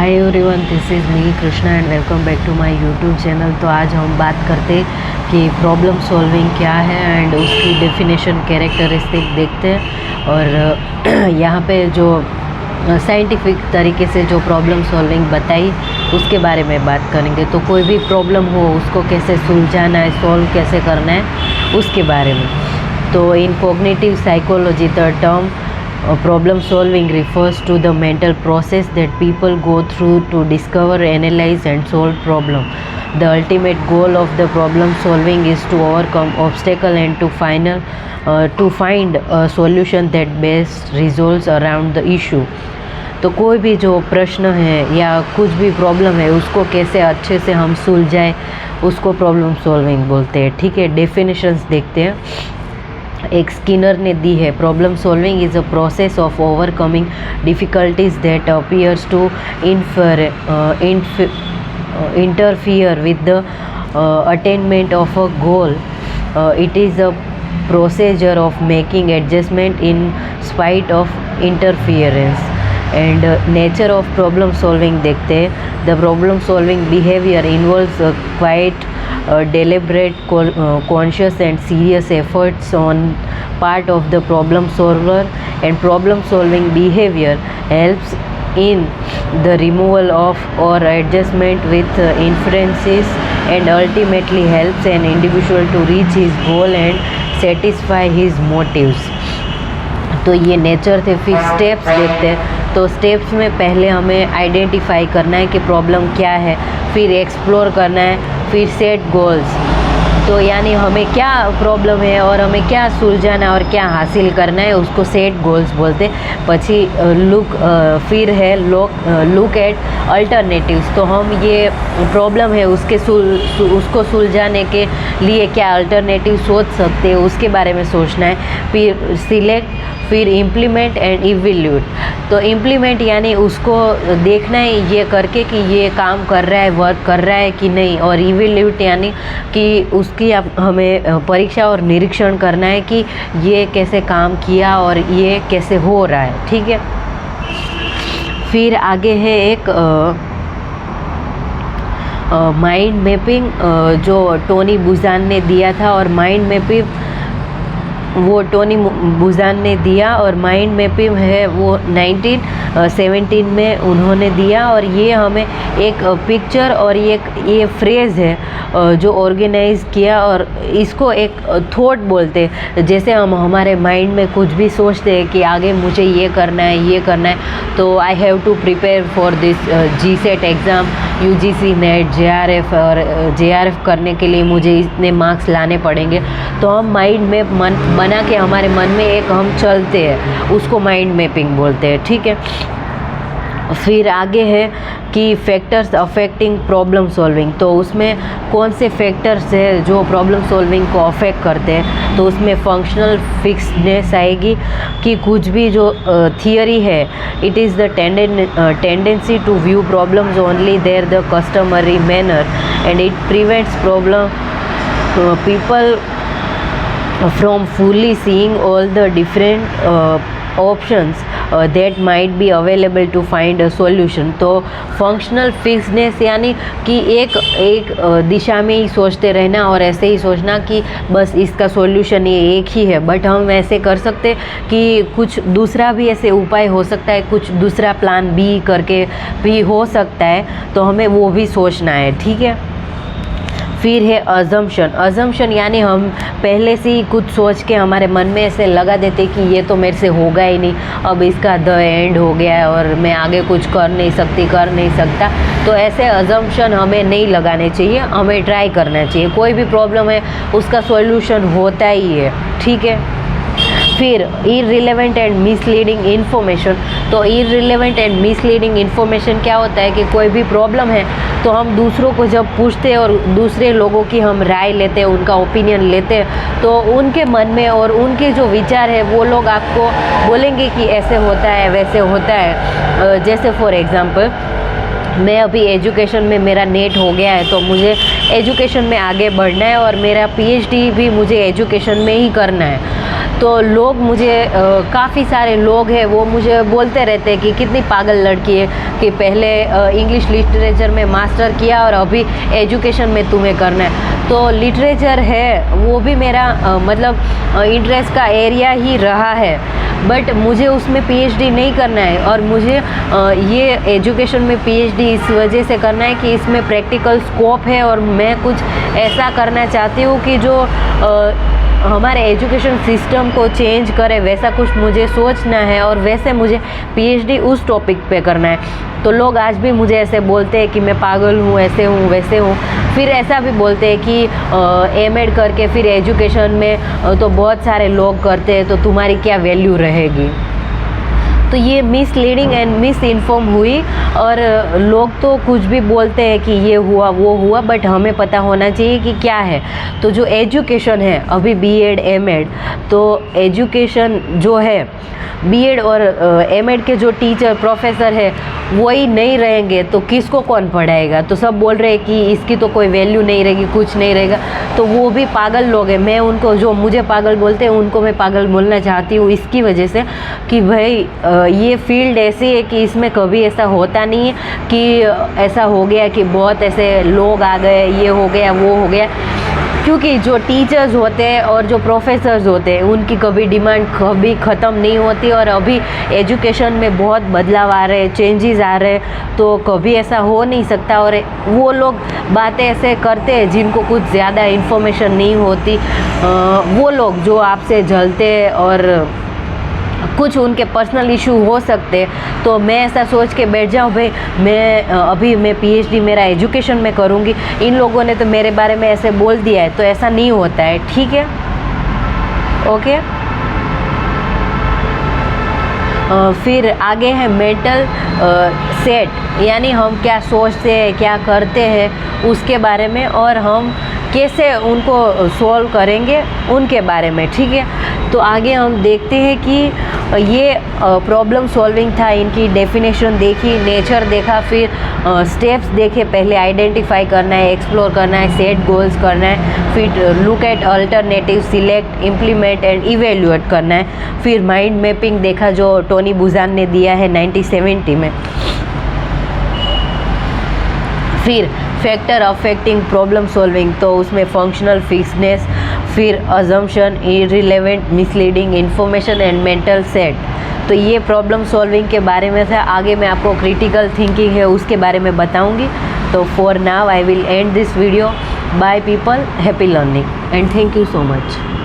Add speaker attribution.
Speaker 1: Hi everyone, this is me Krishna and welcome back to my YouTube channel. तो आज हम बात करते हैं कि प्रॉब्लम सॉल्विंग क्या है एंड उसकी डेफिनेशन, कैरेक्टरिस्टिक देखते हैं। और यहाँ पे जो साइंटिफिक तरीके से जो प्रॉब्लम सॉल्विंग बताई उसके बारे में बात करेंगे। तो कोई भी प्रॉब्लम हो उसको कैसे सुलझाना है, सॉल्व कैसे करना है उसके बारे में। तो in cognitive psychology the term problem solving refers to the mental process that people go through to discover, analyze and solve problem. The ultimate goal of the problem solving is to overcome obstacle and to find a solution that best resolves around the issue. तो कोई भी जो प्रश्न है या कुछ भी problem है उसको कैसे अच्छे से हम सुलझाएं उसको प्रॉब्लम सॉल्विंग बोलते हैं। ठीक है, डेफिनेशंस देखते हैं। एक स्किनर ने दी है, problem solving is a process of overcoming difficulties that appears to interfere with the attainment of a goal. It is a procedure of making adjustment in spite of interference. And nature of problem solving देखते हैं। The problem solving behaviour involves quite deliberate, conscious and serious efforts on part of the problem solver, and problem solving behavior helps in the removal of or adjustment with inferences and ultimately helps an individual to reach his goal and satisfy his motives. तो ये nature थे। फिर steps देखते हैं। तो steps में पहले हमें आइडेंटिफाई करना है कि प्रॉब्लम क्या है, फिर एक्सप्लोर करना है, फिर सेट गोल्स। तो यानी हमें क्या प्रॉब्लम है और हमें क्या सुलझाना और क्या हासिल करना है उसको सेट गोल्स बोलते। पछी फिर है लुक एट अल्टरनेटिव्स। तो हम ये प्रॉब्लम है उसको सुलझाने के लिए क्या अल्टरनेटिव सोच सकते हैं उसके बारे में सोचना है। फिर सिलेक्ट, फिर इम्प्लीमेंट एंड इवैल्यूएट। तो इम्प्लीमेंट यानी उसको देखना है ये करके कि ये काम कर रहा है, वर्क कर रहा है कि नहीं। और इवैल्यूएट यानी कि उसकी हमें परीक्षा और निरीक्षण करना है कि ये कैसे काम किया और ये कैसे हो रहा है। ठीक है, फिर आगे है एक माइंड मैपिंग जो टोनी बुजान ने दिया था। और माइंड मैपिंग वो टोनी बुजान ने दिया और माइंड मैपिंग है वो 1917 में उन्होंने दिया। और ये हमें एक पिक्चर और ये फ्रेज़ है जो ऑर्गेनाइज किया और इसको एक थॉट बोलते हैं। जैसे हम हमारे माइंड में कुछ भी सोचते हैं कि आगे मुझे ये करना है, ये करना है, तो I have to prepare for this GSET exam, UGC NET, JRF. और जेआरएफ करने के लिए मुझे इतने मार्क्स लाने पड़ेंगे। तो हम माइंड मैप बना के हमारे मन में एक हम चलते हैं, उसको माइंड मैपिंग बोलते हैं। ठीक है, फिर आगे है कि फैक्टर्स अफेक्टिंग प्रॉब्लम सॉल्विंग। तो उसमें कौन से फैक्टर्स है जो प्रॉब्लम सॉल्विंग को अफेक्ट करते हैं। तो उसमें फंक्शनल फिक्सनेस आएगी कि कुछ भी जो थियरी है, it is the tendency to view problems only there the customary manner and it prevents problem people from fully seeing all the different options that might be available to find a solution. तो functional fixedness यानी कि एक दिशा में ही सोचते रहना और ऐसे ही सोचना कि बस इसका सॉल्यूशन ये एक ही है। बट हम ऐसे कर सकते कि कुछ दूसरा भी ऐसे उपाय हो सकता है, कुछ दूसरा प्लान बी करके भी हो सकता है, तो हमें वो भी सोचना है। ठीक है, फिर है अजम्पशन यानी हम पहले से ही कुछ सोच के हमारे मन में ऐसे लगा देते कि ये तो मेरे से होगा ही नहीं, अब इसका द एंड हो गया है और मैं आगे कुछ कर नहीं सकता। तो ऐसे अजम्पशन हमें नहीं लगाने चाहिए, हमें ट्राई करना चाहिए। कोई भी प्रॉब्लम है उसका सॉल्यूशन होता ही है। ठीक है, फिर इररिलेवेंट एंड मिसलीडिंग इन्फॉर्मेशन। तो इररिलेवेंट एंड मिसलीडिंग इन्फॉर्मेशन क्या होता है कि कोई भी प्रॉब्लम है तो हम दूसरों को जब पूछते हैं और दूसरे लोगों की हम राय लेते हैं, उनका ओपिनियन लेते हैं, तो उनके मन में और उनके जो विचार है वो लोग आपको बोलेंगे कि ऐसे होता है, वैसे होता है। जैसे फॉर एग्ज़ाम्पल, मैं अभी एजुकेशन में मेरा नेट हो गया है तो मुझे एजुकेशन में आगे बढ़ना है और मेरा पीएचडी भी मुझे एजुकेशन में ही करना है। तो लोग मुझे काफ़ी सारे लोग हैं वो मुझे बोलते रहते हैं कि कितनी पागल लड़की है कि पहले इंग्लिश लिटरेचर में मास्टर किया और अभी एजुकेशन में तुम्हें करना है। तो लिटरेचर है वो भी मेरा मतलब इंटरेस्ट का एरिया ही रहा है, बट मुझे उसमें पीएचडी नहीं करना है। और मुझे ये एजुकेशन में पीएचडी इस वजह से करना है कि इसमें प्रैक्टिकल स्कोप है और मैं कुछ ऐसा करना चाहती हूँ कि जो हमारे एजुकेशन सिस्टम को चेंज करे, वैसा कुछ मुझे सोचना है और वैसे मुझे पीएचडी उस टॉपिक पे करना है। तो लोग आज भी मुझे ऐसे बोलते हैं कि मैं पागल हूँ, ऐसे हूँ वैसे हूँ। फिर ऐसा भी बोलते हैं कि एमएड करके फिर एजुकेशन में तो बहुत सारे लोग करते हैं, तो तुम्हारी क्या वैल्यू रहेगी। तो ये मिसलीडिंग एंड मिस इन्फॉर्म हुई और लोग तो कुछ भी बोलते हैं कि ये हुआ वो हुआ, बट हमें पता होना चाहिए कि क्या है। तो जो एजुकेशन है अभी बीएड एमएड, तो एजुकेशन जो है बीएड और एमएड के जो टीचर प्रोफेसर है वही नहीं रहेंगे तो किसको कौन पढ़ाएगा। तो सब बोल रहे हैं कि इसकी तो कोई वैल्यू नहीं रहेगी, कुछ नहीं रहेगा। तो वो भी पागल लोग हैं। मैं उनको, जो मुझे पागल बोलते हैं उनको मैं पागल बोलना चाहती हूँ इसकी वजह से कि भाई ये फील्ड ऐसी है कि इसमें कभी ऐसा होता नहीं है कि ऐसा हो गया कि बहुत ऐसे लोग आ गए, ये हो गया वो हो गया। क्योंकि जो टीचर्स होते हैं और जो प्रोफेसर्स होते हैं उनकी कभी डिमांड कभी ख़त्म नहीं होती और अभी एजुकेशन में बहुत बदलाव आ रहे हैं, चेंजेस आ रहे हैं, तो कभी ऐसा हो नहीं सकता। और वो लोग बातें ऐसे करते हैं जिनको कुछ ज़्यादा इन्फॉर्मेशन नहीं होती, वो लोग जो आपसे जलते हैं और कुछ उनके पर्सनल इशू हो सकते हैं। तो मैं ऐसा सोच के बैठ जाऊँ भाई मैं पीएचडी मेरा एजुकेशन में करूँगी, इन लोगों ने तो मेरे बारे में ऐसे बोल दिया है, तो ऐसा नहीं होता है। ठीक है, ओके। फिर आगे है मेंटल सेट, यानी हम क्या सोचते हैं क्या करते हैं उसके बारे में और हम कैसे उनको सॉल्व करेंगे उनके बारे में। ठीक है, तो आगे हम देखते हैं कि ये प्रॉब्लम सॉल्विंग था, इनकी डेफिनेशन देखी, नेचर देखा, फिर स्टेप्स देखे। पहले आइडेंटिफाई करना है, एक्सप्लोर करना है, सेट गोल्स करना है, फिर look at alternative, select, implement and evaluate करना है। फिर माइंड मैपिंग देखा जो टोनी बुजान ने दिया है 1970 में। फिर फैक्टर अफेक्टिंग प्रॉब्लम सॉल्विंग, तो उसमें फंक्शनल फिक्सनेस, फिर assumption, irrelevant, misleading information and mental set. तो ये प्रॉब्लम सॉल्विंग के बारे में था। आगे मैं आपको क्रिटिकल थिंकिंग है उसके बारे में बताऊंगी। तो for now I will and this video. By people, happy learning and thank you so much.